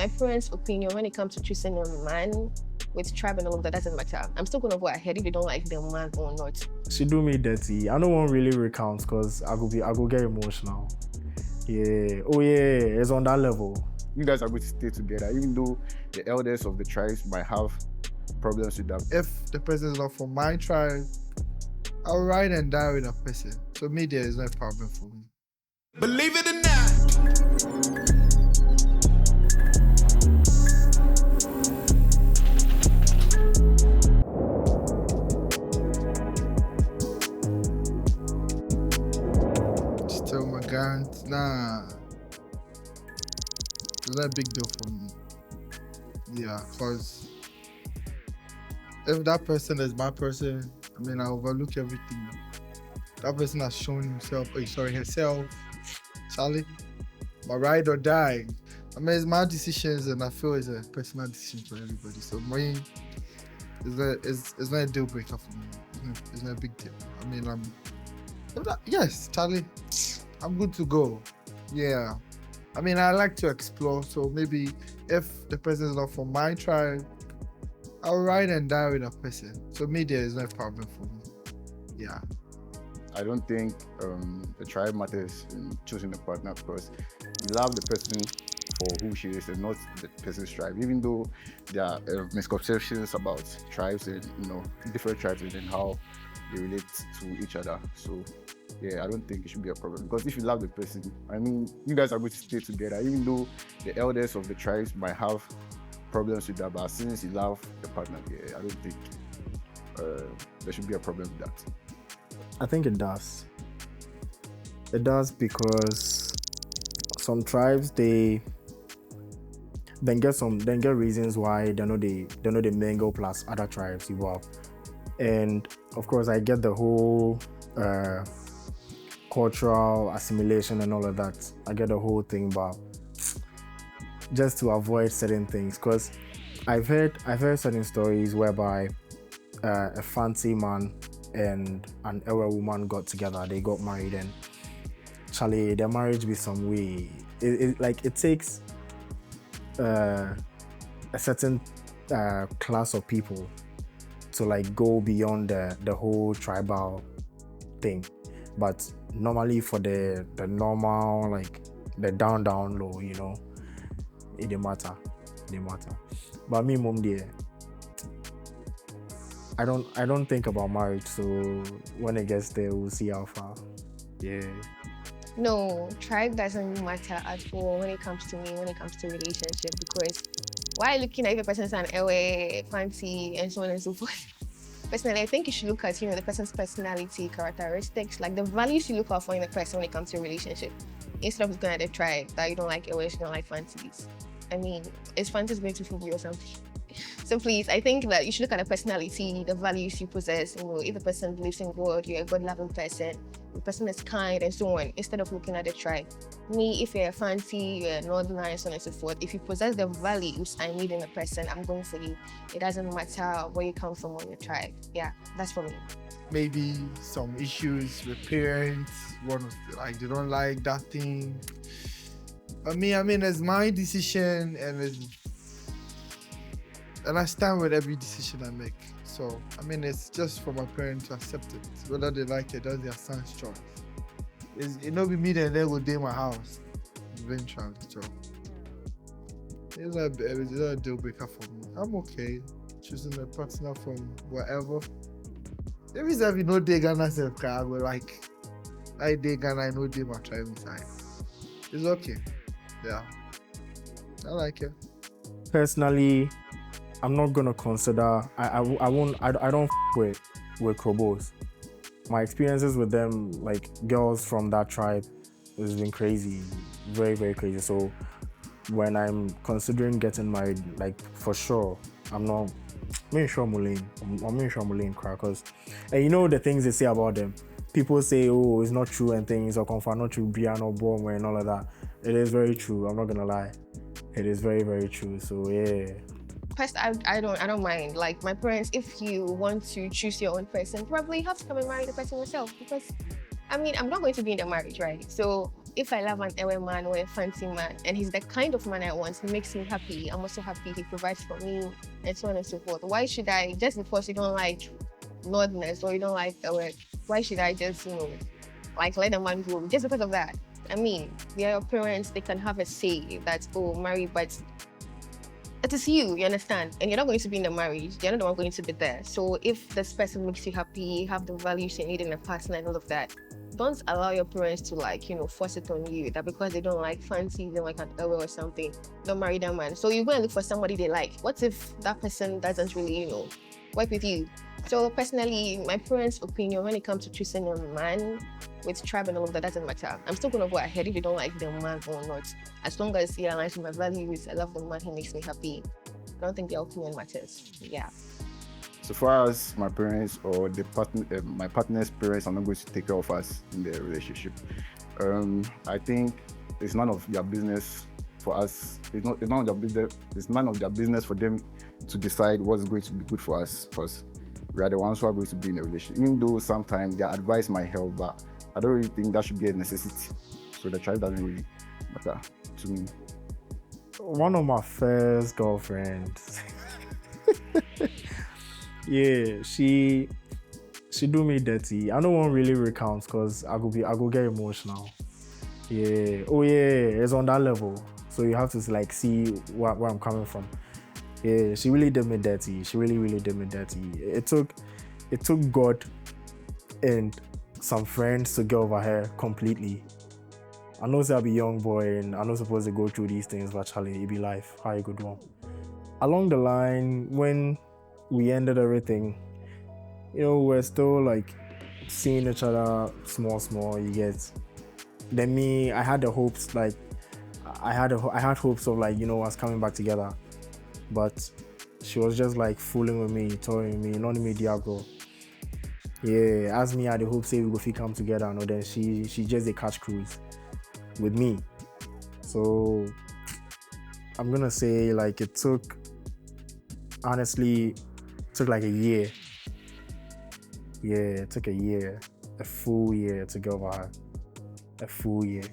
my parents' opinion when it comes to choosing a man with tribe and all of that doesn't matter. I'm still gonna go ahead if they don't like the man or not. She do me dirty. I don't want really recount because I go get emotional. Yeah. Oh yeah, it's on that level. You guys are going to stay together, even though the elders of the tribes might have problems with that. If the person is not from my tribe, I'll ride and die with a person. So me, there is no problem for me. Believe it or not. Still my guns, nah. It's not a big deal for me. Yeah, because if that person is my person, I mean, I overlook everything. That person has shown himself, herself, Charlie, my ride or die. I mean, it's my decisions, and I feel it's a personal decision for everybody. So mine it's not a deal breaker for me. It's not a big deal. I mean, yes, Charlie, I'm good to go. Yeah. I mean, I like to explore, so maybe if the person is not from my tribe, I'll ride and die with a person. So me, there is no problem for me. Yeah. I don't think the tribe matters in choosing a partner because you love the person for who she is and not the person's tribe. Even though there are misconceptions about tribes and different tribes and how they relate to each other. So yeah, I don't think it should be a problem because if you love the person, I mean, you guys are going to stay together. Even though the elders of the tribes might have problems with that, but since you love the partner, yeah, I don't think there should be a problem with that. I think it does. It does because some tribes they get reasons why they know they mingle plus other tribes evolve. And of course I get the whole cultural assimilation and all of that. I get the whole thing, but just to avoid certain things, because I've heard certain stories whereby a fancy man and an Ewe woman got together, they got married, and Charlie, their marriage be some way. It takes a certain class of people to go beyond the whole tribal thing. But normally for the normal, the down low, it didn't matter. But me, mom, dear, I don't think about marriage, so when it gets there, we'll see how far. Yeah. No, tribe doesn't matter at all when it comes to me, when it comes to relationship, because why looking at if a person's an LA, fancy, and so on and so forth? Personally, I think you should look at the person's personality, characteristics, like the values you look out for in a person when it comes to a relationship, instead of looking at the tribe that you don't like LA, you don't like fancies. I mean, is fancies going to fool you or something? So please, I think that you should look at the personality, the values you possess. If the person believes in God, you're a God-loving person, the person is kind and so on, instead of looking at the tribe. Me, if you're a fancy, you're northern and so on and so forth, if you possess the values I need in a person, I'm going for you. It doesn't matter where you come from or your tribe. Yeah, that's for me. Maybe some issues with parents, they don't like that thing. But me, I mean, it's my decision and I stand with every decision I make. So, I mean, it's just for my parents to accept it. Whether they like it, that's their son's choice. It not be me that they will day my house eventually. So, it's not a deal breaker for me. I'm okay choosing a partner from wherever. There is every no day Ghana self car, but I day Ghana, I know day my tribe inside. It's okay. Yeah. I like it. Personally, I'm not gonna consider. I don't with Krobos. My experiences with them, girls from that tribe, has been crazy, very very crazy. So when I'm considering getting married, for sure, I'm not. I'm sure Mulane cry, because and the things they say about them. People say, oh, it's not true and things, or confirm not true, be no born and all of that. It is very true. I'm not gonna lie. It is very very true. So yeah. First, I don't mind. Like my parents, if you want to choose your own person, probably you have to come and marry the person yourself, because I mean, I'm not going to be in a marriage, right? So if I love an Ewe man or a fancy man and he's the kind of man I want, he makes me happy, I'm also happy, he provides for me, and so on and so forth. Why should I, just because you don't like Northerners or you don't like Ewe, why should I just, like let a man go just because of that? I mean, they are your parents, they can have a say that, oh, marry, but it is you understand? And you're not going to be in the marriage, you're not the one going to be there. So if this person makes you happy, have the values you need in a partner and all of that, don't allow your parents to force it on you that because they don't like fancy, they like an elbow or something, don't marry that man. So you go and look for somebody they like. What if that person doesn't really, work with you? So personally, my parents' opinion when it comes to choosing a man with tribe and all of that doesn't matter. I'm still gonna go ahead if you don't like the man or not. As long as he aligns with my values, I love the man, he makes me happy. I don't think their opinion matters. Yeah. So far as my parents or my partner's parents are not going to take care of us in the relationship, I think it's none of their business for us. It's none of their business. It's none of their business for them to decide what's going to be good for us. Because we are the ones who are going to be in a relationship. Even though sometimes their advice might help, but I don't really think that should be a necessity. So the child doesn't really matter to me. One of my first girlfriends. Yeah, she do me dirty. I don't want really recount because I go get emotional. Yeah. Oh yeah, it's on that level. So you have to see where I'm coming from. Yeah, she really did me dirty. She really did me dirty. It took God and some friends to get over her completely. I know I'll be young boy and I'm not supposed to go through these things, but Charlie, it be life. How you good one. Along the line, when we ended everything, we're still seeing each other small, you get. Then me, I had the hopes, I had hopes of us coming back together. But she was just fooling with me, toying with me, not me Diablo. Yeah, as me I had the hope say we go fit come together, and then she just a catch cruise with me. So I'm gonna say it took a year. Yeah, it took a year, a full year to get over her. A full year.